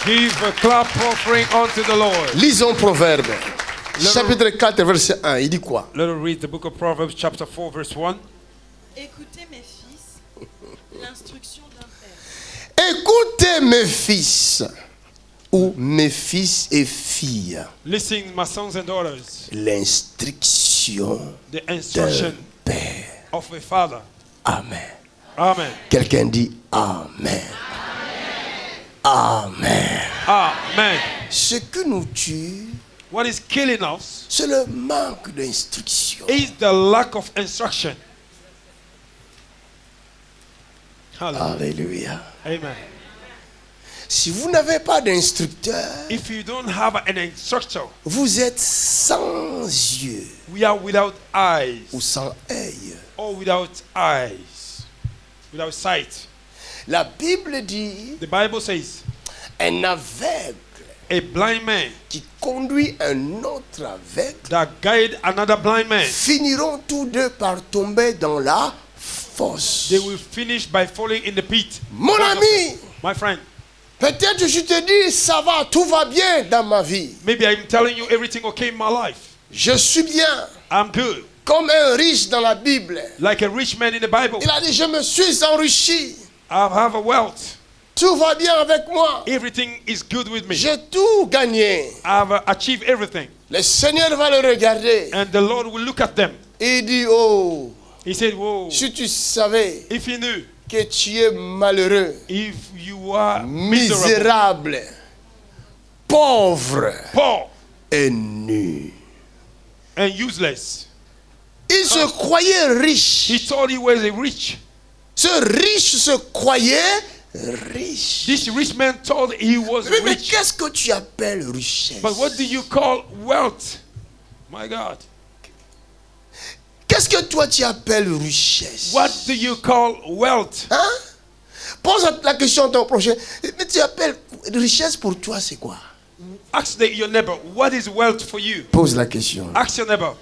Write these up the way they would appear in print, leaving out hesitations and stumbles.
Give a clap offering unto the Lord. Lisons Proverbe, chapitre 4, verset 1. Il dit quoi? Let us read the book of Proverbs, chapter 4, verse 1. Écoutez mes fils, l'instruction d'un père. Écoutez mes fils, ou mes fils et filles, Listen, my sons and daughters, l'instruction the d'un instruction père. of a father. Amen. Amen. Quelqu'un dit Amen. Amen. Amen. Ce qui nous tue, What is killing us c'est le manque d'instruction. is the lack of instruction. Hallelujah. Alléluia. Amen. Si vous n'avez pas d'instructeur, If you don't have an instructor, vous êtes sans yeux we are without eyes ou sans œil. or without eyes, without sight. La Bible dit, The Bible says, un aveugle a blind man qui conduit un autre aveugle that guide another blind man, finiront tous deux par tomber dans la fosse. they will finish by falling in the pit. Mon ami, My friend, peut-être je te dis, ça va, tout va bien dans ma vie. maybe I'm telling you everything okay in my life. Je suis bien, I'm good. comme un riche dans la Bible. Like a rich man in the Bible. Il a dit, je me suis enrichi. I have a wealth. Tout va bien avec moi. Everything is good with me. J'ai tout gagné. I've achieved everything. Le Seigneur va le regarder. And the Lord will look at them. Il dit, oh, He said, whoa, si tu savais if you knew, que tu es malheureux, if you are miserable, misérable, pauvre poor, et nu. and useless. Il se croyait riche. He thought he was a rich. Ce riche se croyait riche. This rich man thought he was Mais rich. qu'est-ce que tu appelles richesse? But what do you call wealth? My God. Qu'est-ce que toi tu appelles richesse? What do you call wealth? Hein? Pose la question à ton prochain. Mais tu appelles richesse pour toi, c'est quoi? Ask your neighbor, what is wealth for you? Pose la question. Ask your neighbor,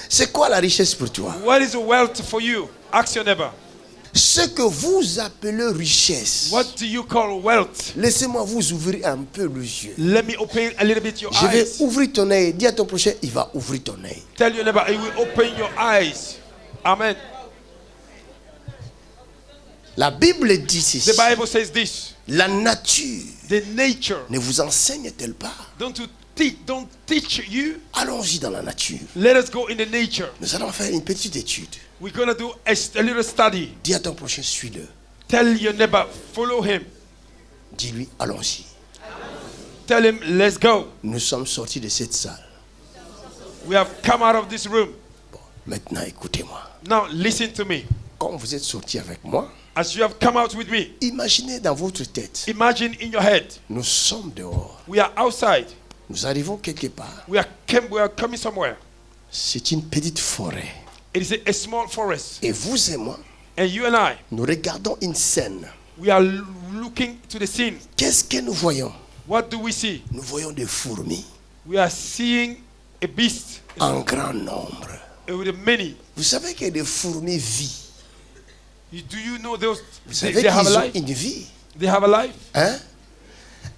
C'est quoi la richesse pour toi? what is wealth for you? Ask your neighbor, Ce que vous appelez richesse. what do you call wealth? Laissez-moi vous ouvrir un peu les yeux. Let me open a little bit your Je vais eyes. ouvrir ton œil. Dis à ton prochain, il va ouvrir ton œil. Tell your neighbor, it will open your eyes. Amen. La Bible dit ceci. The Bible says this. La nature The nature. ne vous enseigne-t-elle pas? Don't teach you. Allons-y dans la nature. Let us go in the nature. Nous allons faire une petite étude. We're going to do a little study. Dis à ton prochain, suis-le. Tell your neighbor, follow him. Dis-lui, allons-y. Tell him, let's go. Nous sommes sortis de cette salle. We have come out of this room. Bon, maintenant, écoutez-moi. Now listen to me. Quand vous êtes sortis avec moi, As you have come out with me, imaginez dans votre tête, imagine in your head, nous sommes dehors. we are outside. Nous arrivons quelque part. We are coming somewhere. C'est une petite forêt. It is a small forest. Et vous et moi, And you and I, nous regardons une scène. we are looking to the scene. Qu'est-ce que nous voyons? What do we see? Nous voyons des fourmis We are seeing a beast en grand nombre. with many. Vous savez que des fourmis vivent. Do you know those? Vous They savez have qu'ils a ont life. une vie. They have a life. Hein?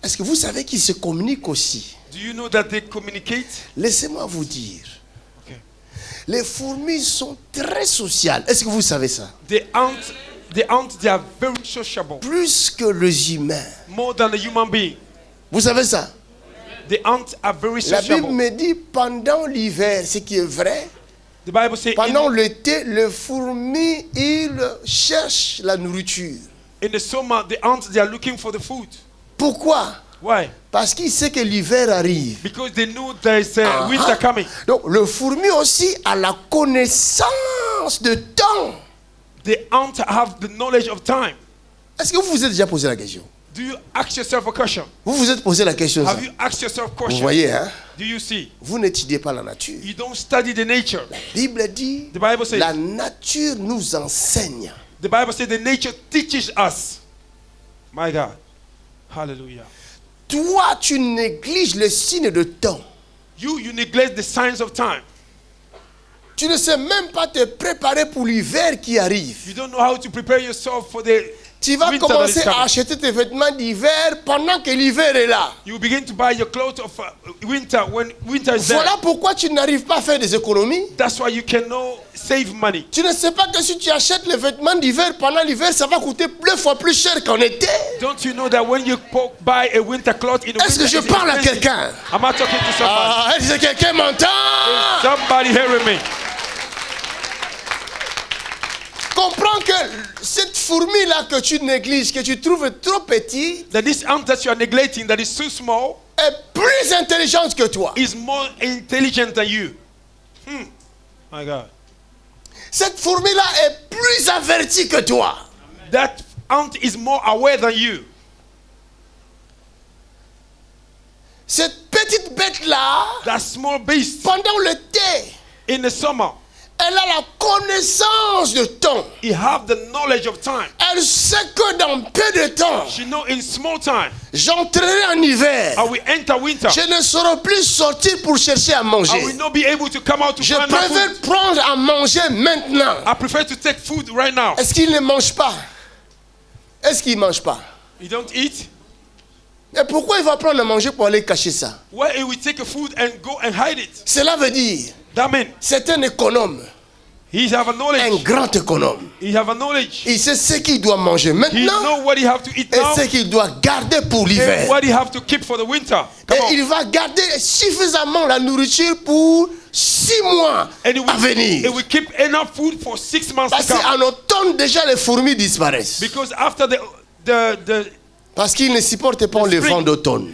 Est-ce que vous savez qu'ils se communiquent aussi? Do you know that they communicate? Laissez-moi vous dire. Okay. Les fourmis sont très sociales. Est-ce que vous savez ça? The ants, they are very sociable, Plus que les humains. more than a human being. Vous savez ça? The ants are very La Bible sociable. me dit pendant l'hiver, ce qui est vrai, The Bible says pendant l'été, les fourmis, ils cherchent la nourriture. in the summer, the ants, they are looking for the food. Pourquoi? Why? Parce qu'ils savent que l'hiver arrive. Because they know there is a winter coming. Donc le fourmi aussi a la connaissance de temps. The ants have the knowledge of time. Est-ce que vous vous êtes déjà posé la question? Do you ask yourself a question? Vous vous êtes posé la question. Ça? Have you asked yourself a Vous question? voyez, hein? Do you see? Vous n'étudiez pas la nature. You don't study the nature. La Bible dit, The Bible says, la nature nous enseigne. the Bible says the nature teaches us. My God. Hallelujah. Toi, tu négliges le signe de temps. You neglect the signs of time. Tu ne sais même pas te préparer pour l'hiver qui arrive. You don't know how to prepare yourself for the Tu vas winter that is commencer à coming. acheter tes vêtements d'hiver pendant que l'hiver est là. You begin to buy your clothes of winter when winter is there. Voilà pourquoi tu n'arrives pas à faire des économies. That's why you cannot save money. Tu ne sais pas que si tu achètes les vêtements d'hiver pendant l'hiver, ça va coûter 2 fois plus cher qu'en été. Don't you know that when you buy a winter cloth in the Est-ce que winter, je it's parle à expensive? quelqu'un? Am I talking to somebody? Ah, est-ce que quelqu'un m'entend? Somebody hearing me? Comprends que cette fourmi-là que tu négliges, que tu trouves trop petite, That this ant that you are neglecting, that is so small, est plus intelligente que toi. is more intelligent than you. My God. Cette fourmi-là est plus avertie que toi. That ant is more aware than you. Cette petite bête-là, That small beast pendant l'été, in the summer, elle a la connaissance de temps. he have the knowledge of time. Elle sait que dans peu de temps, She know in small time, j'entrerai en hiver. I will enter winter. Je ne saurai plus sortir pour chercher à I will manger. not be able to come out to Je find my préfère food. prendre à manger maintenant. I prefer to take food right now. Est-ce qu'il ne mange pas? Est-ce qu'il ne mange pas? You don't eat? Et pourquoi il va prendre à manger pour aller cacher ça? Why he will take a food and go and hide it? Cela veut dire, That means c'est un économe, he have a un knowledge. grand économe. He have a knowledge. Il sait ce qu'il doit manger He maintenant know what he have to eat et now ce qu'il doit garder pour and l'hiver. what he have to keep for the winter. Et Come on. il va garder suffisamment la nourriture pour 6 mois And à venir. he will keep enough food for 6 months Parce to come. qu'en automne, déjà, les fourmis disparaissent. Because after the Parce qu'ils ne supportent pas le vent d'automne.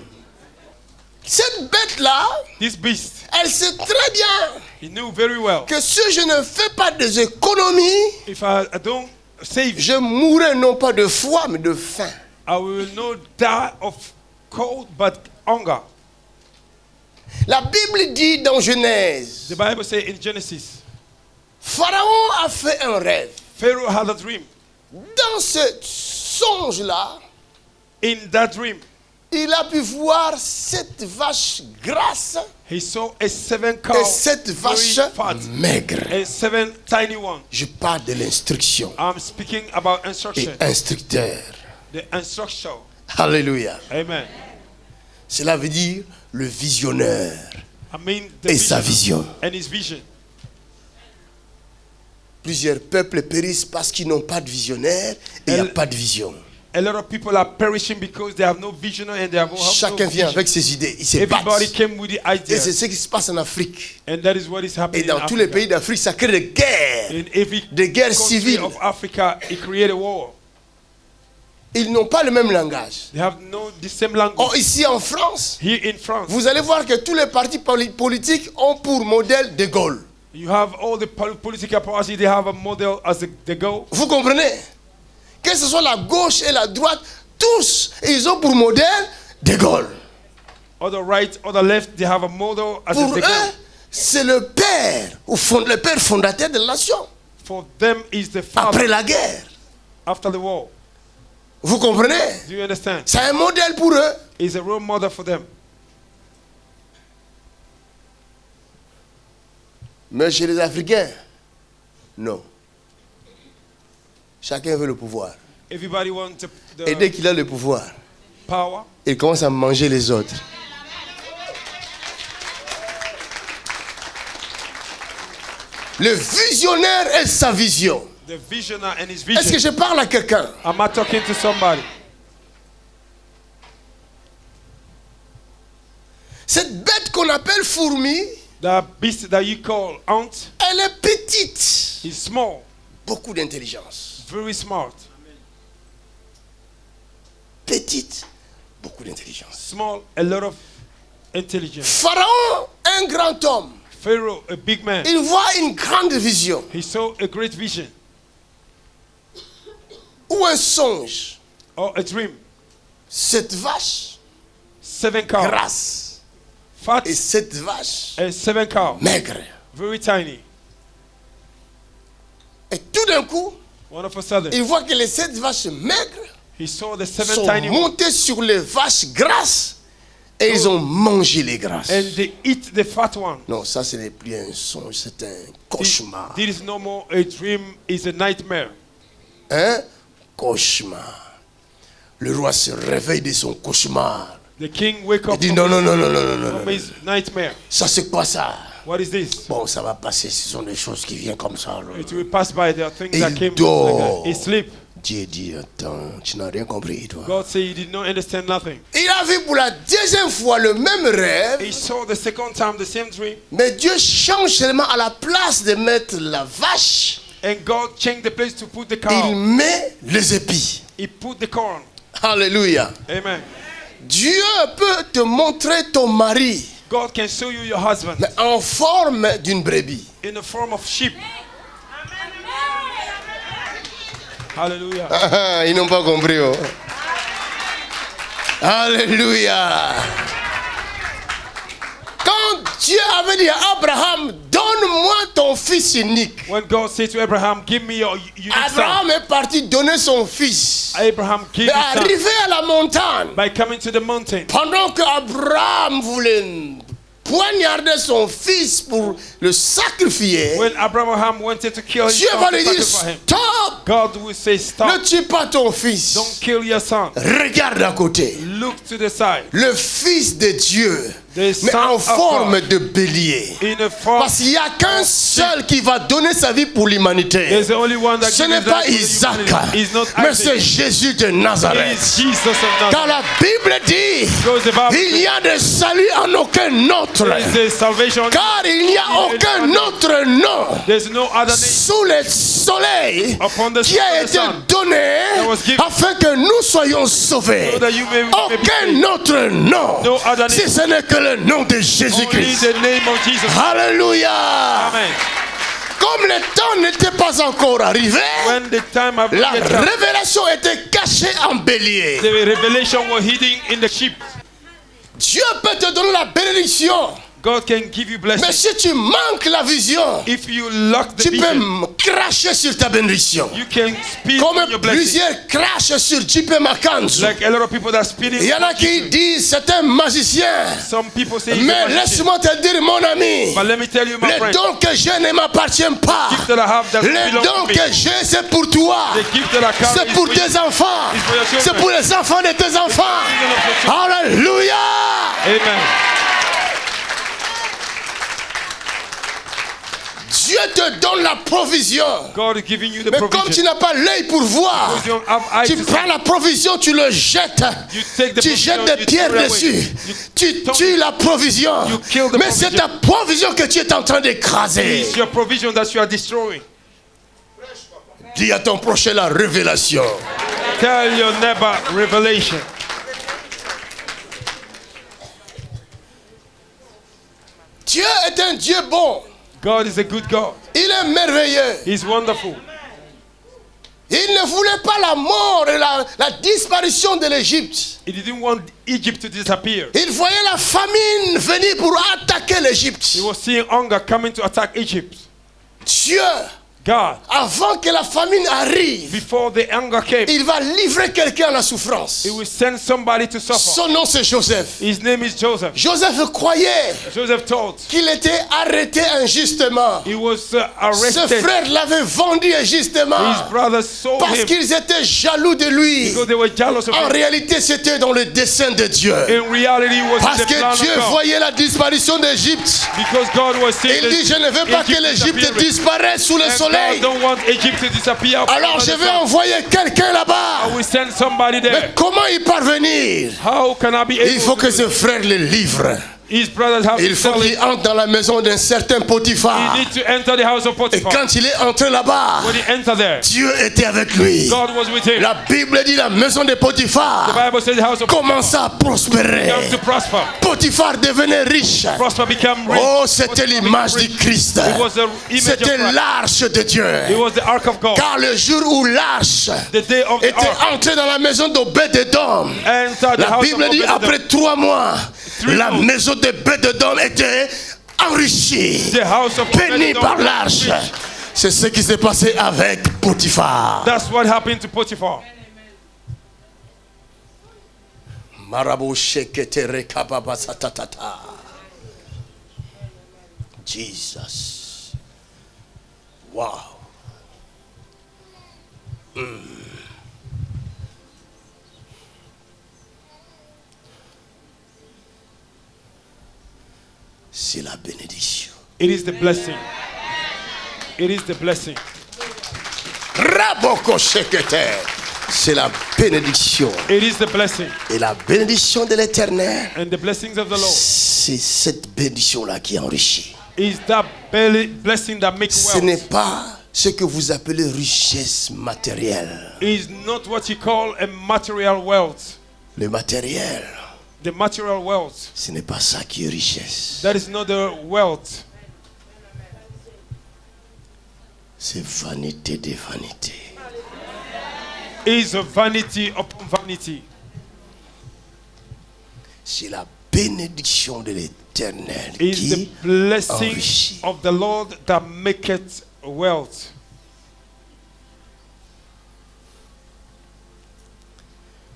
Cette bête-là, this beast, elle sait très bien he knew very well. que si je ne fais pas des économies, If I don't save, je mourrai non pas de froid, mais de faim. I will not die of cold but hunger. La Bible dit dans Genèse, The Bible says in Genesis, Pharaon a fait un rêve. Pharaoh had a dream. Dans ce songe-là, In that dream, il a pu voir 7 vaches grasses he saw a 7 cow et 7 very vaches fat maigres. and 7 tiny ones. Je parle de l'instruction I'm speaking about et instruction. instructeur. The instruction. Alléluia. Amen. Cela veut dire le visionneur I mean the et sa vision vision. and his vision. Plusieurs peuples périssent parce qu'ils n'ont pas de visionnaire et il n'y a pas de vision. A lot of people are perishing because they have no vision and they have no Chacun vient vision. avec ses idées. Ils se Everybody battent. came with the Et idea. c'est ce qui se passe en Afrique. And that is what is Et happening dans in tous les Africa. pays d'Afrique, ça crée des guerres. In every Des guerres country civiles. of Africa, it created a war. Ils n'ont pas le même langage. They have no the same language. Or, ici en France, Here in France, vous allez voir que tous les partis politiques ont pour modèle De Gaulle. you have all the political parties. They have a model as the goal. Vous comprenez? Que ce soit la gauche et la droite, tous, ils ont pour modèle De Gaulle. Or the right or the left, they have a model as Pour the eux, goal. c'est le père, le père fondateur de la nation. For them is the father Après la guerre. after the war. Vous comprenez? Do you understand? C'est un modèle pour eux. Is a role model for them. Mais chez les Africains, non. Chacun veut le pouvoir. Everybody wants Et dès the qu'il a le pouvoir, power. il commence à manger les autres. Le visionnaire et sa vision. The visionary and his Est-ce que vision. je parle à quelqu'un? Am I talking to somebody? Cette bête qu'on appelle fourmi, The beast that you call ant elle est petite. is small, Beaucoup d'intelligence. very smart. Petite, beaucoup d'intelligence. Small, a lot of intelligence. Pharaon, un grand homme. Pharaoh, a big man. Il voit une grande vision He saw a great vision ou un songe. or a dream. Cette vache 7 cows, grasse fat, et cette vache and 7 cows, maigre. very tiny. Et tout d'un coup, All of a sudden, il voit que les 7 vaches maigres he saw the 7 sont tiny ones, montées sur les vaches grasses et ils ont mangé les grasses. and they eat the fat one. Non, ça ce n'est plus un songe, c'est un cauchemar. This is no more a dream, it's a nightmare. Hein? cauchemar. Le roi se réveille de son cauchemar. The king wake Il up dit non, non, non, non, non, non, non. from his nightmare. Ça c'est quoi ça? What is this? Bon, ça va passer, ce sont des choses qui viennent comme ça. It will pass by. There are things Et that il came dort. like that. He sleep. Dieu dit, attends, tu n'as rien compris, toi. God said he did not understand nothing. Il a vu pour la deuxième fois le même rêve, He saw the second time the same dream, mais Dieu change seulement à la place de mettre la vache, and God changed the place to put the il cow. met les épis. He put the corn. Alléluia. Amen. Dieu peut te montrer ton mari, God can show you your husband mais en forme d'une brebis. in the form of sheep. Hallelujah. Ils n'ont pas compris. Oh. Alléluia. Quand Dieu avait dit à Abraham, donne-moi ton fils unique. When God said to Abraham, give me your unique Abraham son, est parti donner son fils. Abraham gave Mais his son arrivé à la montagne, by coming to the mountain. pendant que Abraham voulait poignarder son fils pour le sacrifier, When Abraham wanted to kill his Dieu son va to lui dire, sacrifice him, stop, God will say, ne stop, tue pas ton fils. don't kill your son. Regarde à côté. Look to the side. Le fils de Dieu, The mais son en of forme God, de bélier. in a form. Parce qu'il n'y a qu'un seul qui va donner sa vie pour l'humanité. There's the only one that Ce gives n'est his pas life to the Isaac, humanity. It's not mais Isaac. c'est Jésus de It Nazareth. is Jesus of Car Nazareth. la Bible dit, Because the Bible il n'y a de salut en aucun autre. there is a salvation. Car il n'y a aucun autre nom There's no other name sous le soleil upon the qui a été sun donné was given afin que nous soyons sauvés. so that you may be Aucun saved. autre nom, No other name. si ce n'est que le nom de Only Jésus-Christ. the name of Jesus. Alléluia. Amen. Comme le temps n'était pas encore arrivé, When the time of la the time, révélation était cachée en bélier. the revelation was hidden in the sheep. Dieu peut te donner la bénédiction, God can give you mais blessing. si tu manques la vision, If you lack the tu peux vision, cracher sur ta bénédiction. you can speak Comme on your blessing. plusieurs crachent sur JP Makanzu. Like a lot of people that are speaking. Il y en a qui disent c'est un magicien. Some people say, he's a Mais magician. laisse-moi te dire, mon ami, But let me tell you, my le friend, don que j'ai ne m'appartient pas. the gift that I have doesn't Le belong don to me. que j'ai, c'est pour toi. The gift that I carry C'est is pour for you. tes enfants. It's for your children. C'est pour les enfants de tes enfants. children of your children. Alléluia. Amen. Dieu te donne la provision. God is giving you the Mais comme tu provision. n'as pas l'œil pour voir, Because you don't have eyes tu to prends see. la provision, tu le jettes. You take the Tu provision, jettes des you pierres throw it away. dessus. You Tu don't- tues la provision. You kill the Mais c'est ta provision que tu es en train d'écraser. It's your provision that you are destroying. Dis à ton prochain la révélation. Tell your neighbor revelation. Dieu est un Dieu bon. God is a good God. Il est merveilleux. He's wonderful. Il ne voulait pas la mort et la disparition de l'Égypte. He didn't want Egypt to disappear. Il voyait la famine venir pour attaquer l'Égypte. He was seeing hunger coming to attack Egypt. Dieu, God, avant que la famine arrive, before the hunger came, il va livrer quelqu'un à la souffrance. he will send somebody to suffer. Son nom c'est Joseph. His name is Joseph. Joseph croyait Joseph thought qu'il était arrêté injustement. he was Ses arrested. frères l'avaient vendu injustement His brothers sold parce him qu'ils étaient jaloux de lui. because they were jealous of En him. réalité, c'était dans le dessein de Dieu. In reality, it was Parce in the plan que Dieu of God. voyait la disparition d'Égypte. Because God was saying Il dit, je ne veux pas que l'Égypte disparaisse sous le And soleil. God don't want Egypt to disappear. Alors je vais envoyer quelqu'un I là-bas. will send somebody Mais there. comment y parvenir? How can I be able Il faut to que do ses it? frères le livrent. His brothers have Il to faut sell qu'il it. entre dans la maison d'un certain Potiphar. He need to enter the house of Et Potiphar. quand il est entré là-bas, When he entered there, Dieu était avec lui. God was with him. La Bible dit la maison de The Potiphar Bible says the house of Potiphar commença à prospérer. began to prosper. Potiphar devenait riche. Prosper became rich. Oh, c'était Potiphar l'image became du rich. Christ. It was the image of C'était Christ. l'arche de It Dieu. was the ark of God. Car le jour où l'arche The day of the était ark. entrée dans la maison d'Obed-Edom, Entered the la house Bible of dit Obed-Edom. après 3 mois, 3 la months. maison d'Obed-Edom était enrichie, The house of bénie Obed-Edom par was l'arche. rich. C'est ce qui s'est passé avec Potiphar. That's what happened to Potiphar. Marabout sheketere kababa satatata. Jesus. Wow. C'est la bénédiction. It is the blessing. It is the blessing. Raboko Shekete. C'est la bénédiction. It is the blessing. Et la bénédiction de l'Éternel, And the blessings of the Lord c'est cette bénédiction-là qui enrichit. is that blessing that makes Ce n'est wealth. pas ce que vous appelez richesse matérielle. It is not what you call a material wealth. Le matériel, The material wealth. ce n'est pas ça qui est richesse. That is not the wealth. C'est vanité des vanités. It is a vanity upon vanity. C'est la bénédiction de l'Éternel It is the qui blessing enrichit. of the Lord that maketh wealth.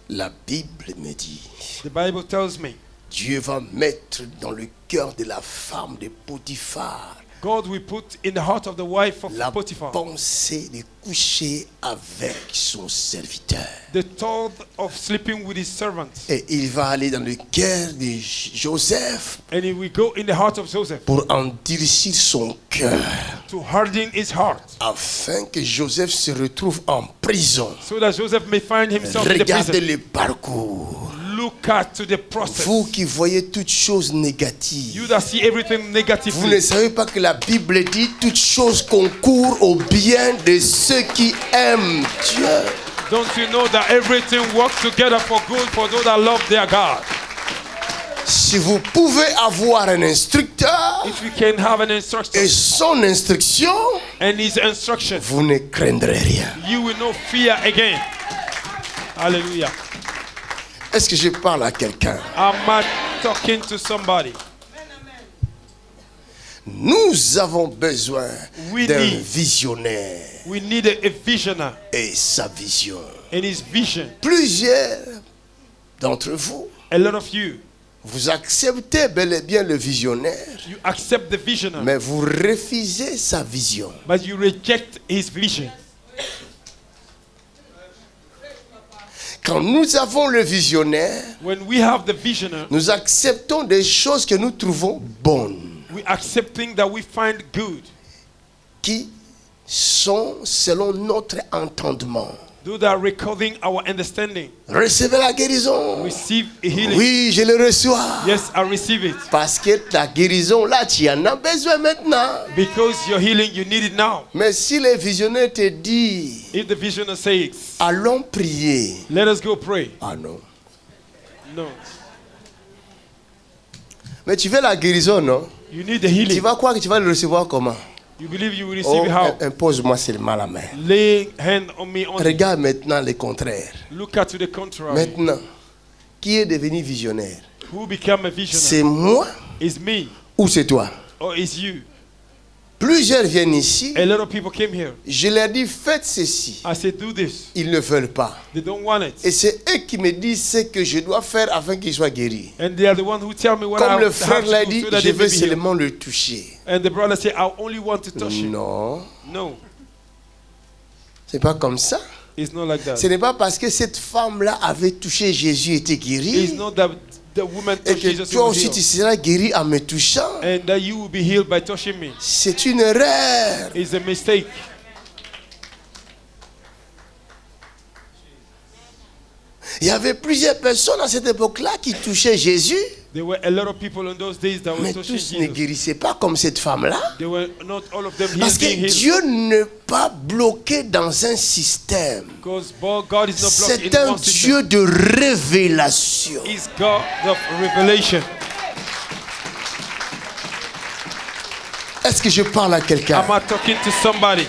La Bible me dit, The Bible tells me Dieu va mettre dans le cœur de la femme de Potiphar God will put in the heart of the wife of la Potiphar pensée de coucher avec son serviteur. the thought of sleeping with his servant. Et il va aller dans le cœur de Joseph And he will go in the heart of Joseph pour endurcir son cœur, to harden his heart, afin que Joseph se retrouve en prison. so that Joseph may find himself in the Regardez prison. le parcours. Look at to the process. Vous qui voyez toutes choses négatives, You that see everything vous ne negatively. savez pas que la Bible dit toutes choses concourent au bien de ceux qui aiment Dieu. Don't you know that everything works together for good for those that love their God? Si vous pouvez avoir un instructeur If you can have an et instructor son instruction, and his instruction, vous ne craindrez rien. you will not fear again. Hallelujah. Est-ce que je parle à quelqu'un? Am I talking to somebody? Nous avons besoin We d'un need- visionnaire We need a visionary et sa vision. and his vision. Plusieurs d'entre vous, A lot of you, vous acceptez bel et bien le visionnaire, you accept the visionary, mais vous refusez sa vision. but you reject his vision. Quand nous avons le visionnaire, When we have the visionary, nous acceptons des choses que nous trouvons bonnes, we accept things that we find good, qui sont selon notre entendement. those that are recording our understanding. Recevez la guérison. Receive a healing. Oui, je le reçois. Yes, I receive it. Parce que la guérison, là, tu en as besoin maintenant. Because your healing, you need it now. Mais si le visionnaire te dit, If the visionary says, allons prier. let us go pray. Ah non. No. Mais tu veux la guérison, non? You need the Tu healing. vas croire que tu vas le recevoir comment? You believe you will Oh, receive it how? impose-moi seulement la main. Lay hand on me only. Regarde maintenant le contraire. Look at to the contrary. Maintenant, qui est devenu visionnaire? Who became a visionary? C'est moi Is me ou c'est toi? or is you? Plusieurs viennent ici. A lot of people came here. Je leur dis, faites ceci. I said, do this. Ils ne veulent pas. They don't want it. Et c'est eux qui me disent ce que je dois faire afin qu'ils soient guéris. And they are the one who tell me what Comme I le have frère l'a to do dit, so that je they veux may be healed. seulement le toucher. And the brother said, I only want to touch him. Non, No, c'est pas comme ça. it's not like that. Ce n'est pas parce que cette femme-là avait touché Jésus et était It's guérie not that the woman et touched que Jesus toi and was aussi tu healed. seras guéri en me touchant. And that you will be healed by touching me. C'est une erreur. It's a mistake. Il y avait plusieurs personnes à cette époque-là qui touchaient Jésus, There were a lot of people in those days that were mais touching tous ne Jesus. guérissaient pas comme cette femme-là. They were not all of them Parce que being healed. Dieu n'est pas bloqué dans un système. Because God is not blocked C'est in un one system. Dieu de révélation. He's God of revelation. Est-ce que je parle à quelqu'un? Am I talking to somebody?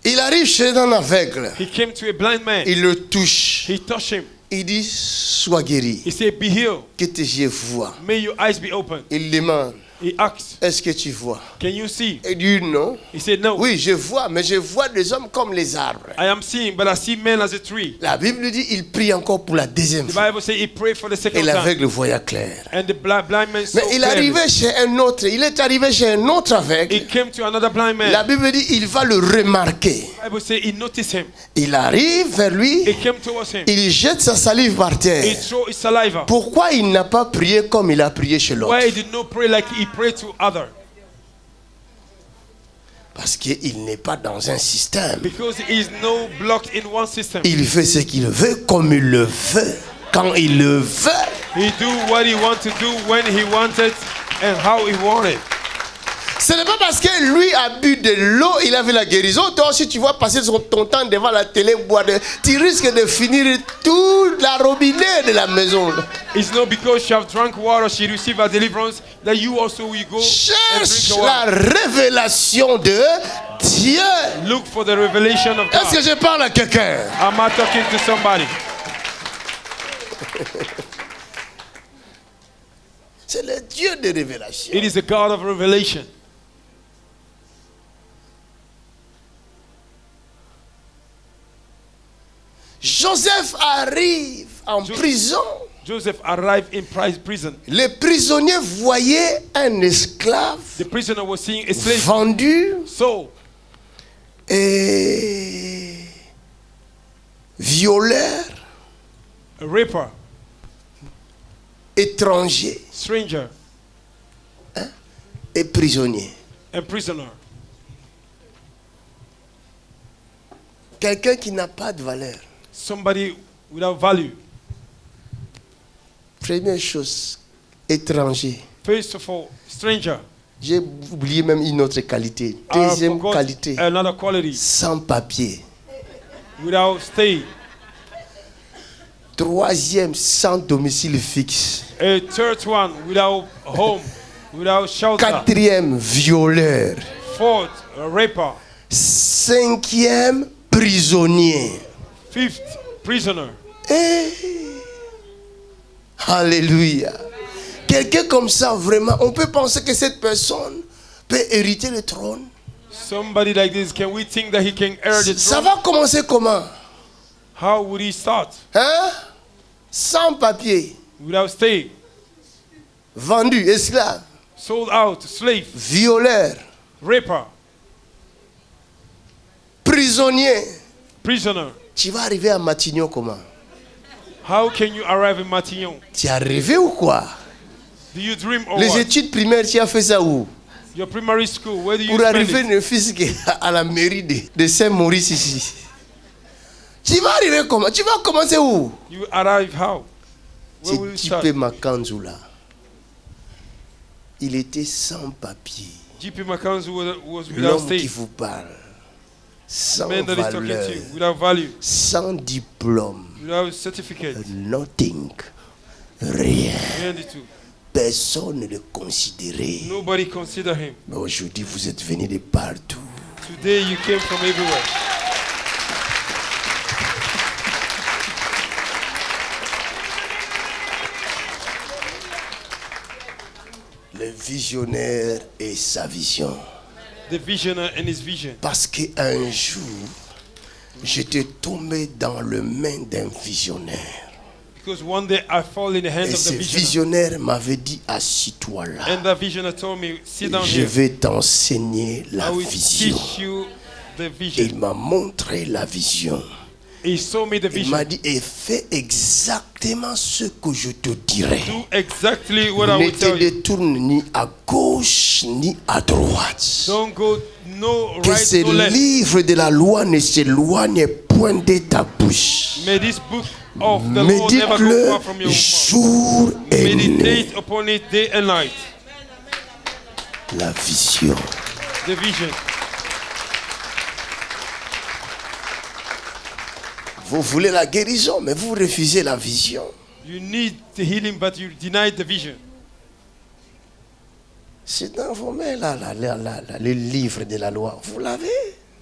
Il arrive chez un aveugle. He came to a blind man. Il le touche. He touched him. Il dit, sois guéri. He said, be healed. Que tes yeux voient. May your eyes be open. Il demande, He asked, est-ce que tu vois? can you see? Il dit non. He said, no. Oui, je vois, mais je vois des hommes comme les arbres. I am seeing, but I see men as a tree. La Bible dit il prie encore pour la deuxième The fois. Bible says he prayed for the Et second time. l'aveugle voyait clair. And the blind man saw Mais il clearly. arrivait chez un autre. Il est arrivé chez un autre He aveugle. came to another blind man. La Bible dit il va le remarquer. The Bible says he noticed him. Il arrive vers lui. He came towards him. Il jette sa salive par He terre. threw his saliva. Pourquoi il n'a pas prié comme il a prié chez l'autre? Why he did not pray like he prayed to others? Parce qu'il n'est pas dans un système. Because he is no blocked in one system. Il fait ce qu'il veut comme il le veut. Quand il le veut. He do what he want to do when he wanted and how he wanted. Ce n'est pas parce que lui a bu de l'eau, il a vu la guérison. Toi aussi, tu vas passer ton temps devant la télé, boire tu risques de finir toute la robinet de la maison. It's not because she have drunk water, she received a deliverance, that you also will go and Cherche drink the la water. révélation de Dieu. Look for the revelation of Est-ce que God. je parle à quelqu'un? Am I talking to somebody? C'est le Dieu de révélation. It is the God of revelation. Joseph arrive en prison. Joseph arrived in prison. Les prisonniers voyaient un esclave The prisoner was seeing a slave vendu sold, et violeur, a raper, étranger stranger, et prisonnier. and prisoner. Quelqu'un qui n'a pas de valeur. Somebody without value. Première chose, étranger. First of all, stranger. J'ai oublié même une autre qualité. I Deuxième forgot qualité, another quality. sans papier. Without stay. Troisième, sans domicile fixe. A third one, without home, without shelter. Quatrième, violeur. Fourth, a raper. Cinquième, prisonnier. Fifth, prisoner. Alléluia. Quelqu'un comme ça, vraiment, on peut penser que cette personne peut hériter le trône. Somebody like this, can we think that he can heir the Ça throne? va commencer comment? How would he start? Hein? Sans papier, Without stay, vendu, esclave, sold out, slave, violeur, raper, prisonnier. prisoner. Tu vas arriver à Matignon comment? How can you arrive in Matignon? Tu es arrivé ou quoi? Do you dream or Les what? études primaires, tu as fait ça où? Your primary school, where do you Pour spend arriver it? ne fût-ce qu'à la mairie de Saint-Maurice ici. Tu vas arriver comment? Tu vas commencer où? You arrive how? Where will you C'est start? Tipé Makanzou là. Il était sans papier. J.P. Makanzu was without L'homme qui stay. vous parle. Sans Man that is talking valeur. to you, without value, Sans diplôme. without certificate. Nothing. Rien. Rien du tout. Personne ne le considérait. Nobody consider him. Mais aujourd'hui, vous êtes venus de partout. Today you came from everywhere. Le visionnaire et sa vision. The visionary and his vision. Parce qu'un jour, j'étais tombé dans le main d'un visionnaire. Because one day I fall in the hands Et of ce the visionary. visionnaire m'avait dit, assis-toi là. And the visionary told me, sit down Je here. vais t'enseigner I la will vision. teach you the Et vision. il m'a montré la vision. He saw me the Il vision. m'a dit, et fais exactement ce que je te dirai. Do exactly what I Ne will te tell you. détourne ni à gauche ni à droite. Don't go no Que right, ce no left. livre de la loi ne s'éloigne point de ta bouche. May this book of the law never go Médite-le far from your mouth. jour et nuit. Meditate upon it day and night. La vision. The vision. Vous voulez la guérison, mais vous refusez la vision. You need the healing, but you denied the vision. C'est dans vos mains, là, le livre de la loi. Vous l'avez.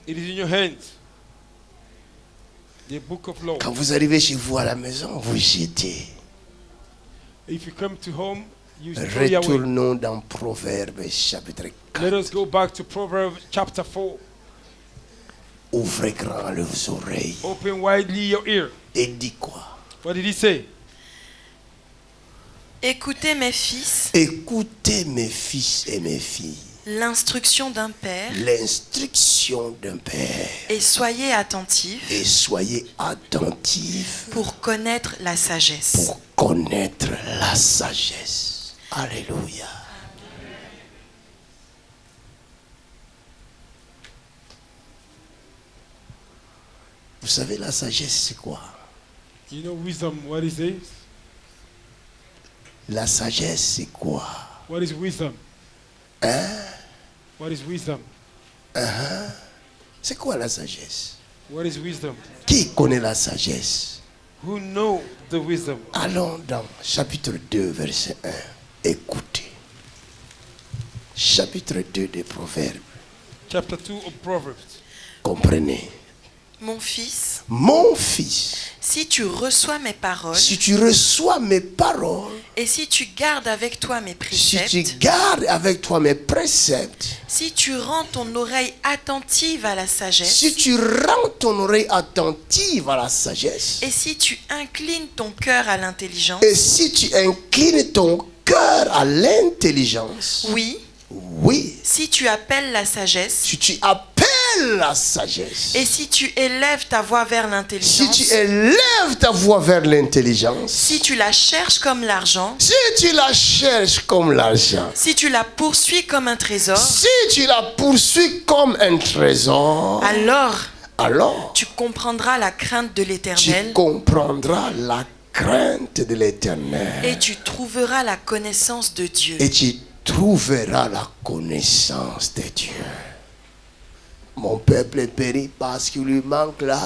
It is in your hands. The book of law. Quand vous arrivez chez vous à la maison, vous jetez. If you come to home, You throw it away. Retournons dans Proverbes chapitre 4. Let us go back to Proverbs chapter 4. Ouvrez grand les oreilles Open widely your ear. et dis quoi? What did he say? Écoutez mes fils, Écoutez mes fils et mes filles, l'instruction d'un père, l'instruction d'un père, et soyez attentifs et soyez attentifs pour connaître la sagesse. pour connaître la sagesse. Alléluia. Vous savez, la sagesse, c'est quoi? You know wisdom, what is it? La sagesse, c'est quoi? What is wisdom? Hein? What is wisdom? C'est quoi la sagesse? What is wisdom? Qui connaît la sagesse? Who know the wisdom? Allons dans chapitre 2, verset 1. Écoutez. Chapitre 2 des Proverbes. Chapter 2 of Proverbs. Comprenez. Mon fils, Mon fils, si tu reçois mes paroles si tu reçois mes paroles, et si tu gardes avec toi mes si préceptes, tu gardes avec toi mes préceptes, si tu rends ton oreille attentive à la sagesse, si tu rends ton oreille attentive à la sagesse, et si tu inclines ton cœur à l'intelligence, et si tu inclines ton cœur à l'intelligence, oui, oui, si tu appelles la sagesse, si tu appelles la sagesse, et si tu élèves ta voix vers si l'intelligence, tu élèves ta voix vers l'intelligence, si tu la cherches comme l'argent, si tu la cherches comme l'argent, si tu la poursuis comme un trésor, si tu la poursuis comme un trésor, alors tu comprendras la crainte de tu l'Éternel comprendras la crainte de l'Éternel et tu trouveras la connaissance de Dieu. et tu trouveras la connaissance de Dieu. Mon peuple périt parce qu'il lui manque là.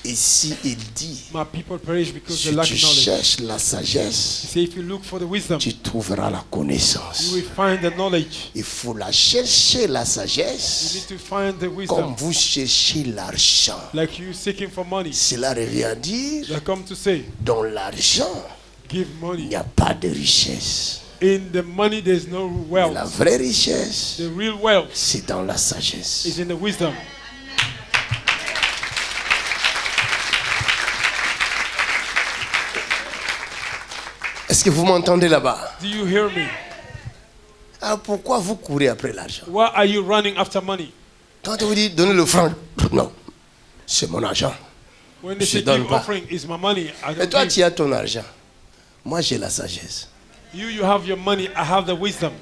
Ici, il dit, My people perish because si they lack tu knowledge. cherches la He sagesse, say if you look for the wisdom, tu trouveras la you connaissance. will find the knowledge. Il faut la chercher, la You sagesse, need to find the comme wisdom. vous cherchez l'argent. Like you seeking for money. Cela revient à dire, They come to say, dans l'argent, give il money. n'y a pas de richesse. In the money there's no Mais la wealth. vraie richesse, The real wealth c'est dans la sagesse. is in the wisdom. Est-ce que vous m'entendez là-bas? Do you hear me? Alors pourquoi vous courez après l'argent? Why are you running after money? Quand on vous dit donnez le franc, non, c'est mon argent. When they Je say donne give pas. offering, is my money. I Et don't toi, give. tu as ton argent. Moi, j'ai la sagesse. You have your money. I have the wisdom.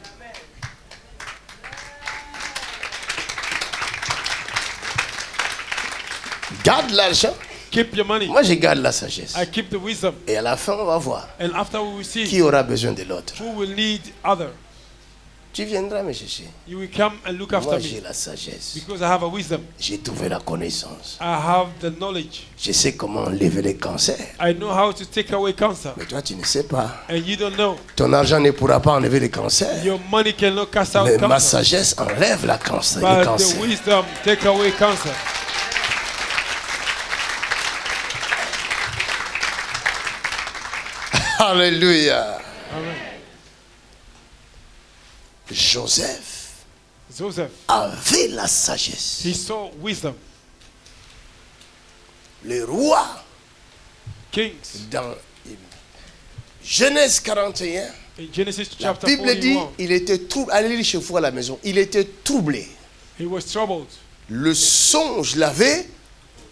Garde l'argent. Keep your money. Moi, je garde la sagesse. I keep the wisdom. Et à la fin, on va voir And after we will see qui aura besoin de l'autre. who will need other. Tu viendras me chercher. You will come and look after Moi, j'ai me. la sagesse. Because I have a wisdom. J'ai trouvé la connaissance. I have the knowledge. Je sais comment enlever les cancers. I know how to take away cancer. Mais toi, tu ne sais pas. And you don't know. Ton argent ne pourra pas enlever les cancers. Your money cannot cast out Mais ma cancer. sagesse enlève la cancer, le But the cancer. wisdom take away cancer. Alléluia. Amen. Joseph Joseph, avait la sagesse. he saw wisdom. Le roi, Kings. dans Genèse 41, In Genesis la chapter Bible dit, 41, il était troublé. Allez lire chez vous à la maison. Il était troublé. he was troubled. Le songe l'avait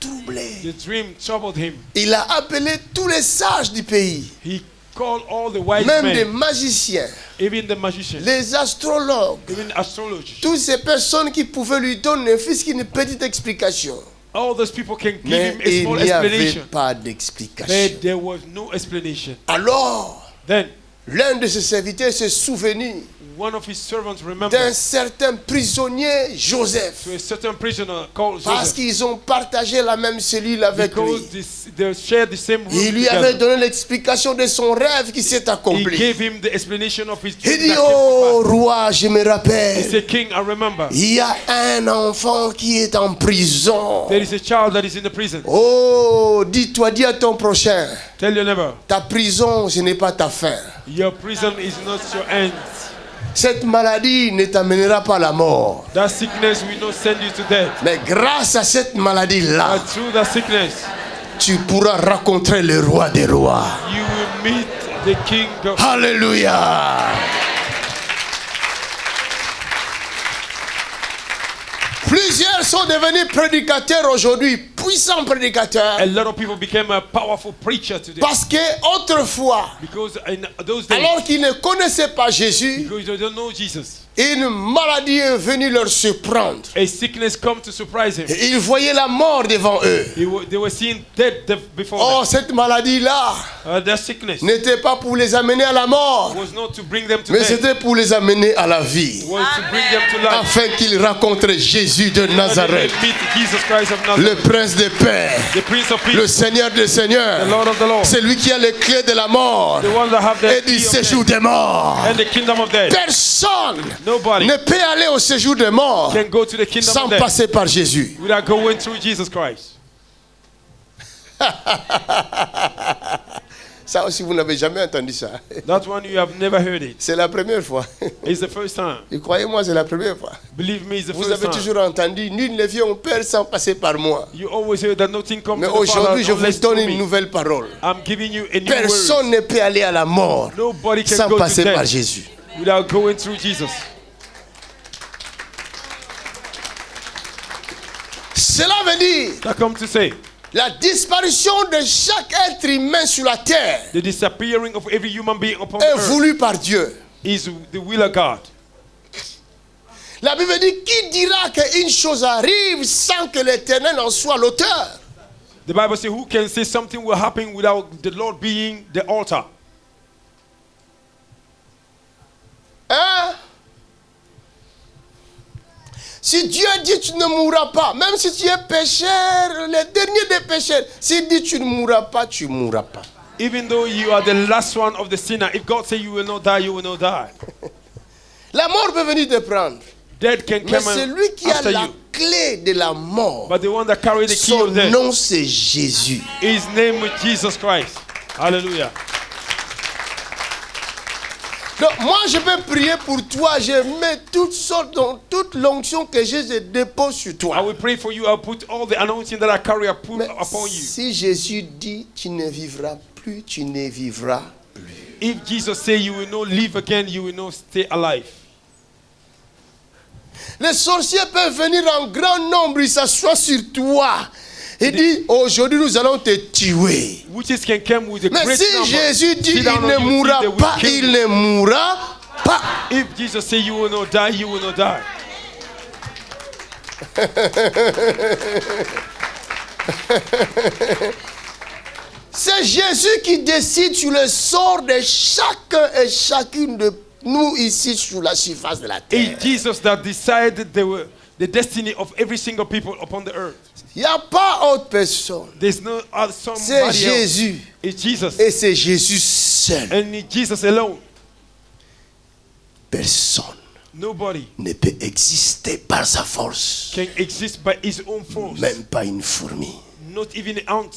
troublé. The dream troubled him. Il a appelé tous les sages du pays, He called all the wise même des men, magiciens, even the magicians, les astrologues, even astrologers. toutes ces personnes qui pouvaient lui donner une petite explication. All those people can give Mais him a il small n'y avait explanation. pas d'explication. But there was no explanation. Alors, Then l'un de ses serviteurs se souvenit one of his servants d'un remembered certain prisonnier Joseph, to a certain prisoner called parce Joseph, qu'ils ont partagé la même cellule avec lui. because they shared the same room Il lui avait together. donné l'explication de son rêve qui s'est He accompli. gave him the explanation of his Il dream dit, that came to oh pass. roi, je me He rappelle, said, King, I remember il y a un enfant qui est en prison. there is a child that is in the prison. Oh, dis à ton prochain, Tell your neighbor, ta prison, ce n'est pas ta fin. Your prison is not your end. Cette maladie ne t'amènera pas à la mort. That sickness will not send you to death. Mais grâce à cette maladie-là, But through that sickness, tu pourras rencontrer le roi des rois. you will meet the King of... Alléluia. Plusieurs sont devenus prédicateurs aujourd'hui, puissants prédicateurs. A lot of people became a powerful preacher today. Parce que autrefois, Because in those days, alors qu'ils ne connaissaient pas Jésus, because they don't know Jesus, une maladie est venue leur surprendre. a sickness come to surprise him. Et ils voyaient la mort devant eux. They were seeing death before Oh, cette maladie-là them. That sickness n'était pas pour les amener à la mort, was not to bring them to mais death. c'était pour les amener à la vie, Was to bring them to life. afin qu'ils rencontrent Jésus de And they Nazareth, meet Jesus Christ of le Nazareth, prince des paix, the Prince of Peace, le Seigneur des the seigneurs. Lord of the Lord, C'est lui qui a les clés de la mort the one that have the et du key of séjour death des morts. and the kingdom of death. Personne Nobody ne peut aller au séjour des morts can go to the kingdom sans of death passer par Jésus. without going through Jesus Christ. Ça aussi, vous n'avez jamais entendu ça. That one you have never heard it. C'est la première fois. It's the first time. Et croyez-moi, c'est la première fois. Believe me, it's the Vous first avez time. toujours entendu, nul ne vient au Père sans passer par moi. You always hear that nothing comes Mais to the Father aujourd'hui, je vous unless donne through une me. nouvelle parole. I'm giving you a new Personne word. ne peut aller à la mort Nobody can sans go to passer par death Jésus. without going through Jesus. Cela veut dire That comes to say la disparition de chaque être humain sur la terre the disappearing of every human being upon the est earth voulu par Dieu. is the will of God. La Bible dit, qui dira qu'une chose arrive sans que l'Éternel en soit l'auteur? The Bible says, who can say something will happen without the Lord being the author? Hein? Si Dieu dit tu ne mourras pas, même si tu es pécheur, le dernier des pécheurs, s'il dit tu ne mourras pas, tu ne mourras pas. Even though you are the last one of the sinner, if God say you will not die, you will not die. La mort peut venir te prendre. Death can Mais come celui qui a after la you. clé de la mort, But the one that carries the key son of death, nom c'est Jésus. his name is Jesus Christ. Hallelujah. Donc moi je peux prier pour toi, je mets toutes sortes, toute l'onction que j'ai, je dépose sur I toi. will pray for you. I'll put all the anointing that I carry, I put Mais upon you. si Jésus dit tu ne vivras plus, tu ne vivras plus. If Jesus say you will not live again, you will not stay alive. Les sorciers peuvent venir en grand nombre, ils s'assoient sur toi et disent aujourd'hui nous allons te tuer. Witches can come with a Mais great si number. Jésus dit Sit il down on ne you, mourra see, they will pas, kill il you. ne mourra pas. If Jesus say you will not die, you will not die. C'est Jésus qui décide sur le sort de chacun et chacune de nous ici sur la surface de la terre. It's Jesus that decided the destiny of every single people upon the earth. Il n'y a pas autre personne. There's no other C'est somebody else. Jésus. It's Jesus. Et c'est Jésus seul. And it's Jesus alone. Personne Nobody ne peut exister par sa force. can exist by his own force. Même pas une fourmi. Not even an ant.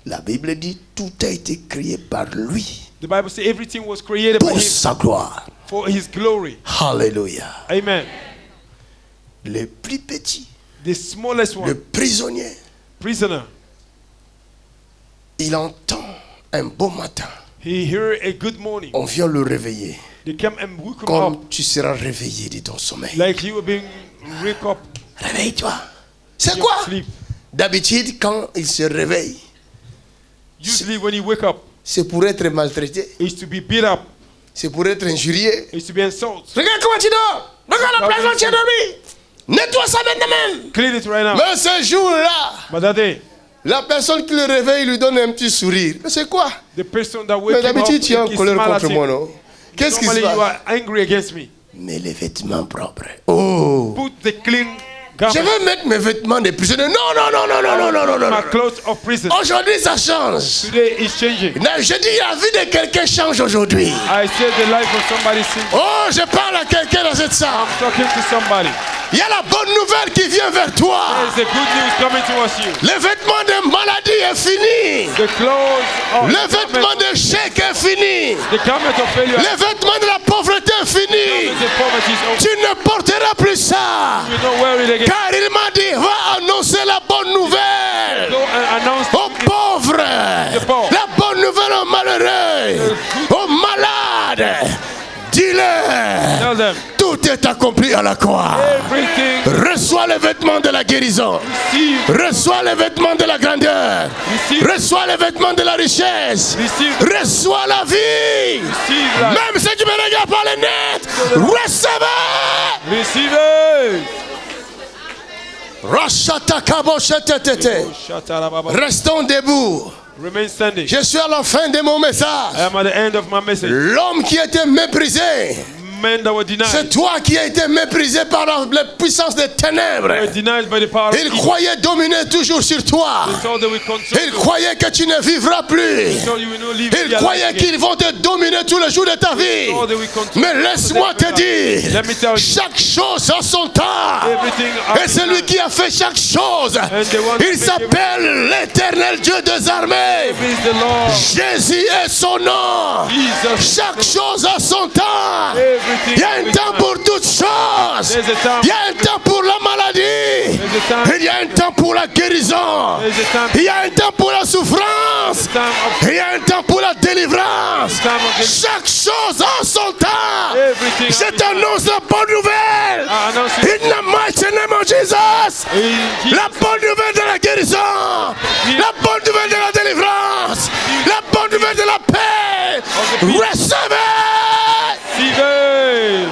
La Bible dit tout a été créé par lui The Bible says everything was created by pour him sa gloire. for his glory. Alléluia. Amen. Le plus petit, The smallest le one, prisonnier, prisoner, il entend un beau matin. he heard a good morning. On vient le réveiller. They come and woke him up Comme tu seras réveillé de ton sommeil. like he was being wake up Réveille-toi. C'est from quoi? sleep. D'habitude, quand il se réveille, Usually when he wake up, c'est pour être maltraité. it's to be beat up, C'est pour être injurié. it's to be insulted. Regarde comment tu dors. Regarde la place où tu as dormi. Nettoie ça maintenant. Clean it right now. Mais ce jour-là, But that day, la personne qui le réveille lui donne un petit sourire. Mais c'est quoi? the person that Mais wake him up, d'habitude, tu es en he colère smile at contre him. moi, non? Qu'est-ce qui se Normally you passe? are angry against me. Mais les vêtements propres. Oh! Put the clean garment. Je vais mettre mes vêtements de prisonnier. Non, non, non, non, non, non, non, non, non. My clothes of prison. Aujourd'hui, ça change. Today is changing. Non, je dis, la vie de quelqu'un change aujourd'hui. I say the life of somebody changing. Oh, je parle à quelqu'un dans cette salle. Talking to somebody. Il y a la bonne nouvelle qui vient vers toi. There's a good news coming towards you. Le vêtement de maladie est fini. The clothes of Le vêtement d'échec est fini. the garment of failure. Le vêtement de la pauvreté est fini. The poverty is over. Tu ne porteras plus ça. You don't wear it again. Car il m'a dit, va annoncer la bonne nouvelle Go and announce aux pauvres. La bonne nouvelle aux malheureux, aux malades. Dis-leur, Tell them tout est accompli à la croix. everything. Reçois les vêtements de la guérison. Receive. Reçois les vêtements de la grandeur. Receive. Reçois les vêtements de la richesse. Receive. Reçois la vie. Receive life. Même ceux qui me regardent par les nets, recevez. Receive it. Rashatakaboshetetete. Shatarababa. Restons debout. Remain standing. Je suis à la fin de mon I message. am at the end of my message. L'homme qui a été méprisé, Men that were denied. c'est toi qui as été méprisé par la puissance des Were ténèbres. denied by the power of Il evil. croyait dominer toujours sur toi. They thought they would control Il you. croyait que tu ne vivras plus. They thought you will not live Il your croyait life again. qu'ils vont te dominer tous les jours de ta vie. They thought they would control Mais you. laisse-moi te dire, Let me tell you. chaque chose a son temps. Everything Et celui qui a fait chaque chose, il s'appelle l'Éternel Dieu des armées. is the Lord. Jésus est son nom. Jesus. Chaque chose a son temps. Everything. Il y a un temps pour toutes choses. There's a time. Il y a un temps pour la maladie. There's a time. Il y a un temps pour la guérison. There's a time. Il y a un temps pour la souffrance. Time of Il y a un temps pour la délivrance. time of the Chaque chose a son temps. everything. Je t'annonce la bonne nouvelle. I announce it. In the mighty name of Jesus. In La bonne nouvelle de la guérison. La bonne nouvelle de la délivrance. La bonne nouvelle de la paix. Recevez. Jesus.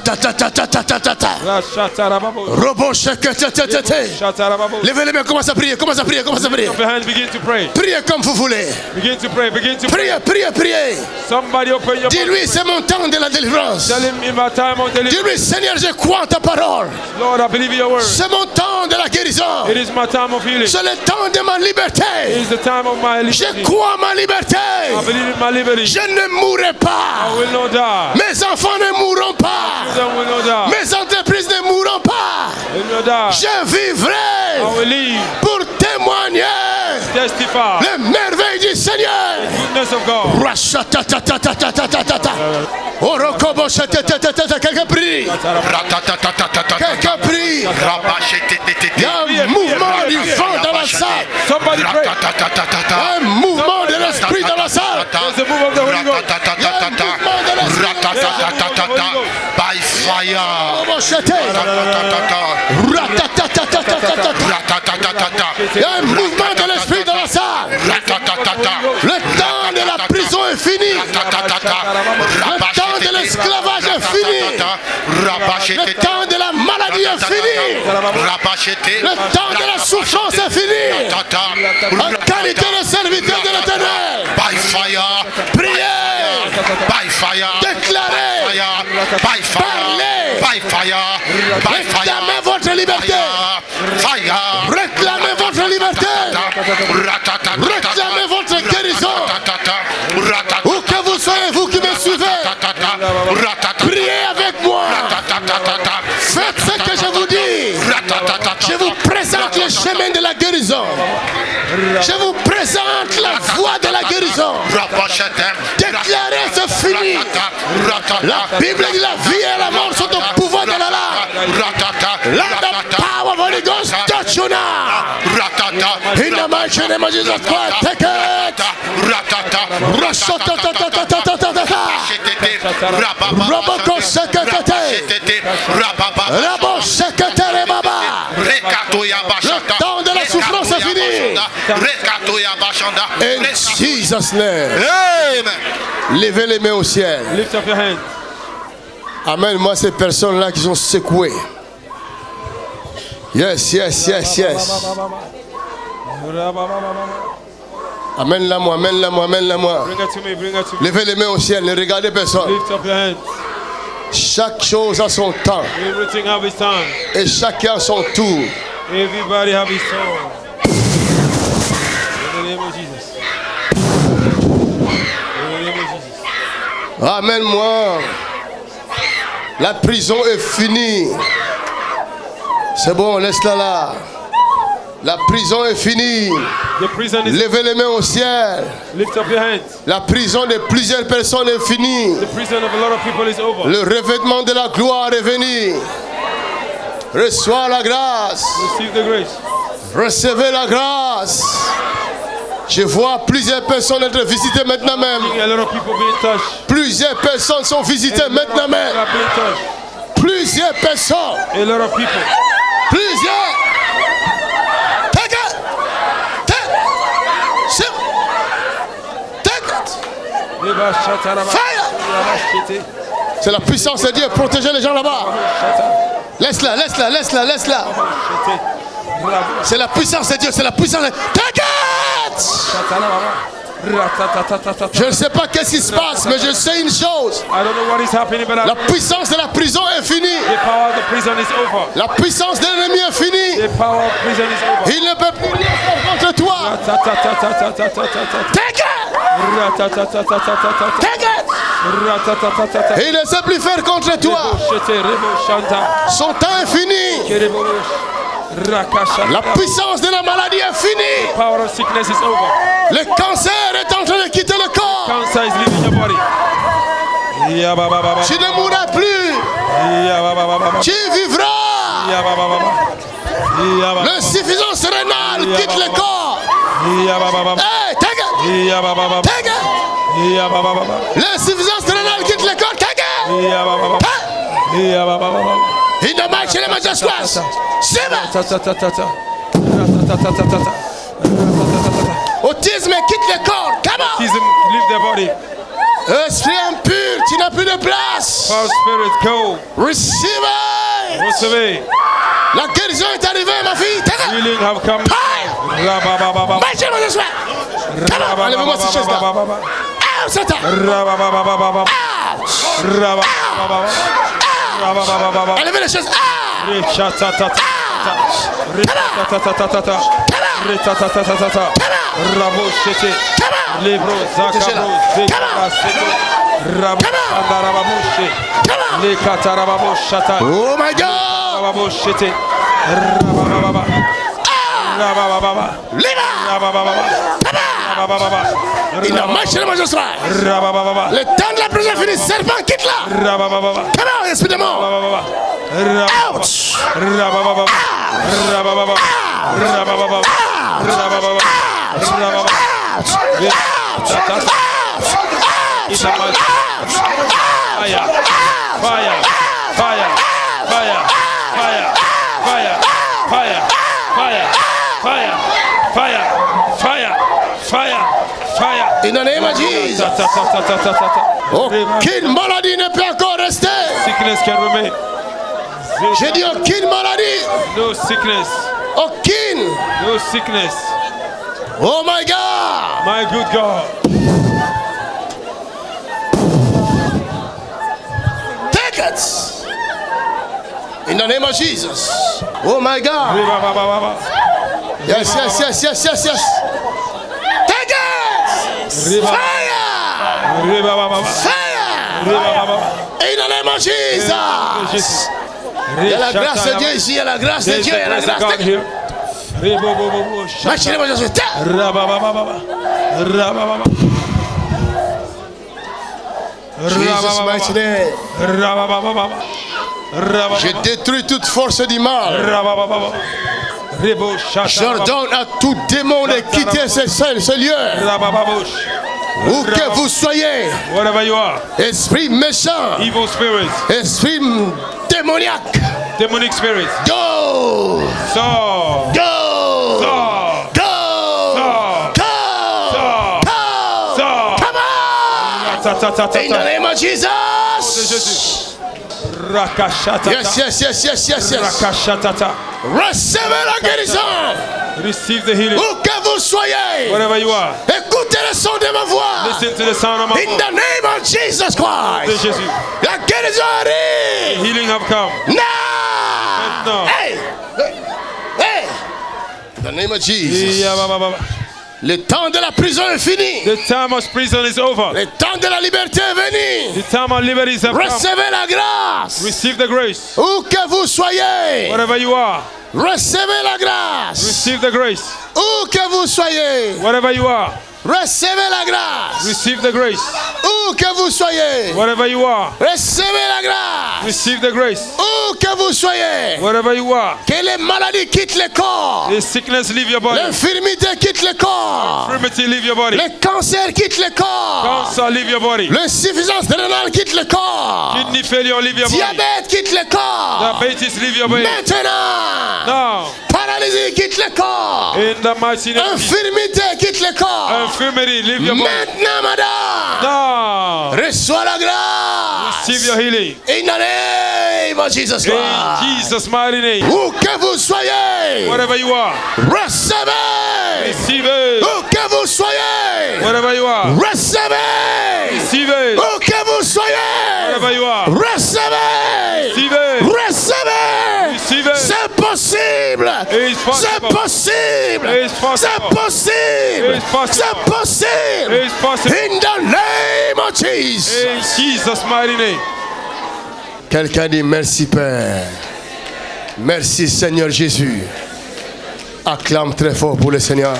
Rashatatatatatatata. Shatarababa. Roboshakatatata. Shatarababa. Levez les mains, commence à prier, commence à prier, commence à prier. Lift up your hands, begin to pray. Priez comme vous voulez. Begin to pray. Begin to pray. Priez, priez, priez. Somebody open your mouth. Dis-lui, c'est mon temps de la délivrance. Tell him in my time of deliverance. Dis-lui, Seigneur, je crois en ta parole. Lord, I believe your word. C'est mon temps de la guérison. It is my time of healing. C'est le temps de ma It liberté. is the time of my Je liberty. crois en ma liberté. I believe in my liberty. Je ne mourrai I pas. will not die. Mes enfants ne mourront pas. Children will not die. Mes entreprises ne mourront pas. I will not die. Je I vivrai will live. pour témoigner Testify. les merveilles du Seigneur. Goodness of God. Rashatatatatatatata. Orokoboshatatatata. Quelqu'un prie. Quelqu'un prie. Il y a un mouvement du vent dans la salle. Somebody pray. Un mouvement de l'esprit dans la salle. There's the move of the Holy Ghost. By fire. Il y a un mouvement de l'esprit dans la salle. Le temps de la prison est fini. Le temps de l'esclavage est fini. Le temps de la maladie est fini. Le temps de la souffrance est fini. En qualité de serviteur de l'Éternel, By fire. priez, By fire. déclarez, By fire. parlez, By fire. By fire. réclamez votre liberté. Fire. Réclamez votre liberté. Réclamez votre guérison. Où que vous soyez, vous qui me suivez, priez avec moi. Faites ce que je vous dis. Je vous présente le chemin de la guérison. Je vous présente la voie de la guérison. Déclarez, c'est fini. La Bible dit la vie et la mort sont au pouvoir de la langue. Let the power of Holy Ghost touch you now. In the mighty name of Jesus Christ, take it. Roboko sekete. Rabo sekete baba. Le temps de la souffrance est fini. In Jesus' name. Levez les mains au ciel. Lift up your hands. Amène-moi ces personnes-là qui sont secouées. Yes, yes, yes, yes. Amène-la moi, amène-la moi, amène-la moi. Bring it to me. Bring it to me. Levez les mains au ciel, ne regardez personne. Lift up your hands. Chaque chose a son temps. Everything have its time. Et chacun a son tour. Everybody have his soul. In the name of Jesus. In the name of Jesus. Amène-moi. La prison est finie. C'est bon, laisse-la là. La prison est finie. The prison is. Levez les mains au ciel. Lift up your hands. La prison de plusieurs personnes est finie. The prison of a lot of people is over. Le revêtement de la gloire est venu. Reçois la grâce. Receive the grace. Recevez la grâce. Je vois plusieurs personnes être visitées maintenant même. A lot of people being touched. Plusieurs personnes sont visitées maintenant même. Are being touched. Plusieurs personnes. A lot of people. Plusieurs. Take it. Take it. Fire. C'est la puissance de Dieu. Protégez les gens là-bas. Laisse-la, laisse-la, laisse-la, laisse-la. C'est la puissance de Dieu. C'est la puissance de Dieu. Take it. Je ne sais pas qu'est-ce qui se passe, mais je sais une chose. I don't know what is happening, but La puissance de la prison est finie. the power of the prison is over. La puissance de l'ennemi est finie. The power of prison is over. Il ne peut plus rien faire contre toi. Take it. Take it. Il ne sait plus faire contre toi. Son temps est fini. La puissance de la maladie est finie. Power of sickness is over. Le cancer est en train de quitter le corps. Cancer is leaving your body. Tu ne mourras plus. Tu vivras. L'insuffisance rénale quitte le corps. Hey, take it. Take it. L'insuffisance rénale quitte le corps. Take it. In the mighty name of Jesus Christ. Autisme quitte le corps. Come on. Autism leave their body. Esprit impur, tu n'as plus de place. Foul spirit go. Receive it. Recevez. La guérison est arrivée, ma fille. Take it. Healing have come. Rabababa. Mighty name of Jesus Christ. Come on. Enlevez-moi cette chaise-là. Ah, Satan. Rabababa. Rabababa. Enlevez les chaises. Ah. Richatatata. Richatatata. Richatatata. Raboshete. Libro zakaro. Zekasete. Rababababoshe. Lekatarababosha. Oh my God. Rababoshete. Rabababa. Rabababa. Liva. Rabababa. Rabababa. In the mighty name of Jesus Christ. Rabababa. Le temps de la prison est fini. Serpent, quitte-la. Rabababa. Come on, esprit de mort. Rabababa. Ouch. Rabababa. Rabababa. Rabababa. Rabababa. Rabababa. Fire. Fire. Fire. Fire. Fire. Fire. Fire. Fire. Fire. Fire. Fire. Fire. Fire. In the name of Jesus. Aucune maladie ne peut encore rester. Sickness can remain. J'ai dit aucune maladie. No sickness. Aucune. No sickness. Oh my God. My good God. Take it. In the name of Jesus. Oh my God. Yes, yes, yes, yes, yes, yes. Take it. Fire. Fire. In the name of Jesus. Il y a la grâce de Dieu ici. Il y a la grâce de Dieu. Il y a la grâce de Dieu. Machine, moi, je suis Jesus mighty name. Je détruis toute force du mal. J'ordonne à tout démon de quitter ce lieu. Où que vous soyez. Whatever you are. Esprit méchant. Evil spirits. Esprit démoniaque. Demonic spirits. Go. So. Go. So. Go. Go. Go. Come on. In the name of Jesus. Rakashatata. Yes, yes, yes, yes, yes, yes. Rakashatata. Recevez la guérison. Receive the healing. Où que vous vous soyez, wherever you are, écoutez le son de ma voix. listen to the sound of my In the name of Jesus voice. Christ. Jesus, La guérison arrive. healing have come. Now. Now. Hey. Hey. In the name of Jesus. Yeah, ba, ba, ba, ba. Le temps de la prison est fini. The time of prison is over. Le temps de la liberté est venu. The time of liberties have come. Recevez la grâce. Receive the grace. Où que vous soyez. Wherever you are, Recevez la grâce. receive the grace. Où que vous soyez. Wherever you are, Recevez la grâce. receive the grace. Où que vous soyez. Wherever you are, Recevez la grâce. receive the grace. Où que vous soyez. Wherever you are, Que les maladies quittent le corps. the sickness leave your body. L'infirmité quitte le corps. Infirmity leave your body. Le cancer quitte le corps. Cancer leave your body. L'insuffisance rénale quitte le corps. Kidney failure leave your body. Diabète quitte le corps. Diabetes leave your body. Maintenant. Now, Paralysie quitte le corps. in the mighty name of Jesus, Infirmité quitte le corps. infirmity leave your body. Maintenant, madame. Now, Reçois la grâce. receive your healing. In the name of Jesus In Christ. Jesus' mighty name. Où que vous soyez. Wherever you are, Recevez. receive it. Où que vous soyez. Wherever you are, Recevez. receive it. Où que vous soyez. Wherever you are, Recevez. receive it. Recevez. Receive it. C'est possible. It is C'est possible. possible. It is possible. C'est possible. It is possible. C'est possible. It is possible. In the name of Jesus. In Jesus' mighty name. Quelqu'un dit merci Père. Merci Seigneur Jésus. Acclame très fort pour le Seigneur.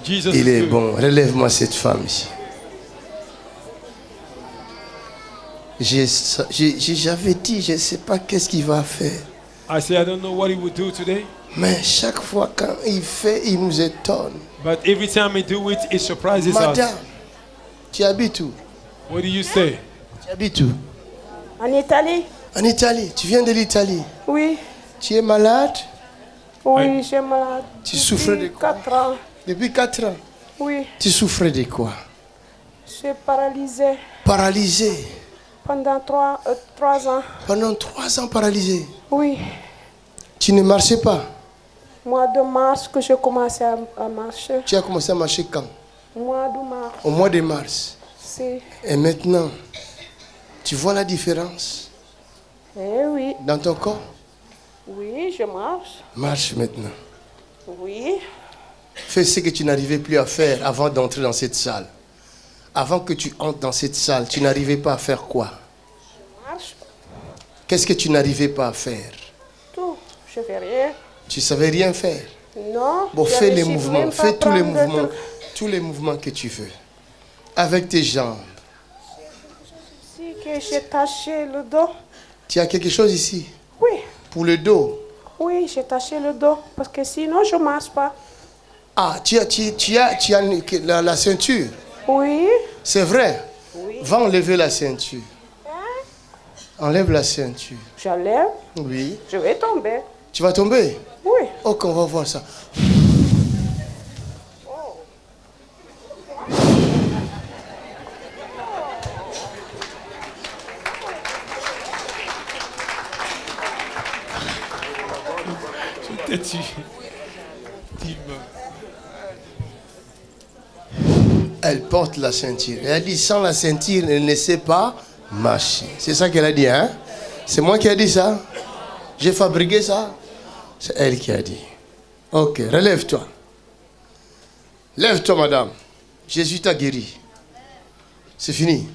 Jesus Il est is good. bon. Relève-moi cette femme ici. J'avais dit, je ne sais pas qu'est-ce qu'il va faire. I say I don't know what he would do today, Mais chaque fois quand il fait, il nous étonne. but every time he do it, it surprises us. Madame, tu habites où? What do you say? Tu habites où? En Italie? En Italie. Tu viens de l'Italie. Oui. Tu es malade Oui, j'ai malade. Tu souffres de quoi? 4 ans. depuis 4 ans. Oui. Tu souffrais de quoi? Je suis paralysée Paralysé. pendant 3 ans. Pendant 3 ans paralysé. Oui. Tu ne marchais pas. Mois de mars que j'ai commencé à marcher. Tu as commencé à marcher quand? Mois de mars. Au mois de mars. C'est... Et maintenant, tu vois la différence Eh oui. dans ton corps? Oui, je marche. Marche maintenant. Oui. Fais ce que tu n'arrivais plus à faire avant d'entrer dans cette salle. Avant que tu entres dans cette salle, tu n'arrivais pas à faire quoi? Je marche. Qu'est-ce que tu n'arrivais pas à faire? Tout. Je fais rien. Tu savais rien faire. Non. Bon, je fais les réussis mouvements, même pas fais à tous les prendre le mouvements, truc. tous les mouvements que tu veux. Avec tes jambes. Si que j'ai taché le dos. Tu as quelque chose ici? Oui. Pour le dos. Oui, j'ai taché le dos. Parce que sinon, je ne marche pas. Ah, tu as la ceinture. Oui. C'est vrai. Oui. Va enlever la ceinture. Enlève la ceinture. J'enlève. Oui. Je vais tomber. Tu vas tomber? Oui. Ok, on va voir ça. Elle porte la ceinture. Et elle dit, sans la ceinture, elle ne sait pas marcher. C'est ça qu'elle a dit, hein? C'est moi qui ai dit ça? J'ai fabriqué ça? C'est elle qui a dit. Ok, relève-toi. Lève-toi, madame. Jésus t'a guéri. C'est fini.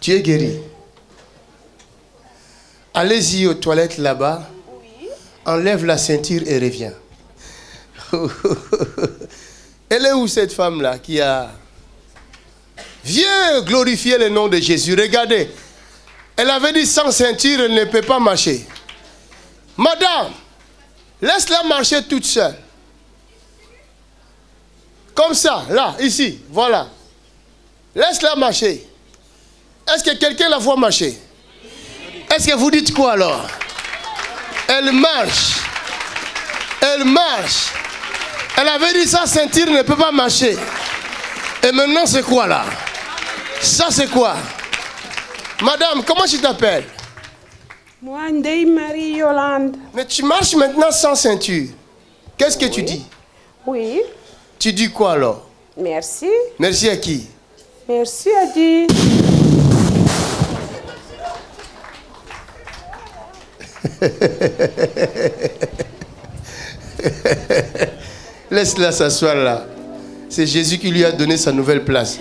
Tu es guéri. Allez-y aux toilettes là-bas. Enlève la ceinture et reviens. Elle est où cette femme-là qui a... Viens glorifier le nom de Jésus. Regardez. Elle avait dit sans ceinture, elle ne peut pas marcher. Madame, laisse-la marcher toute seule. Comme ça, là, ici, voilà. Laisse-la marcher. Est-ce que quelqu'un la voit marcher? Est-ce que vous dites quoi alors? Elle marche. Elle marche. Elle avait dit sa ceinture ne peut pas marcher. Et maintenant c'est quoi là? Ça c'est quoi? Madame, comment tu t'appelles? Moi, Ndeye Marie Yolande. Mais tu marches maintenant sans ceinture. Qu'est-ce que tu dis? Oui, Tu dis quoi alors? merci. Merci à qui? Merci à Dieu. Laisse-la s'asseoir là. C'est Jésus qui lui a donné sa nouvelle place.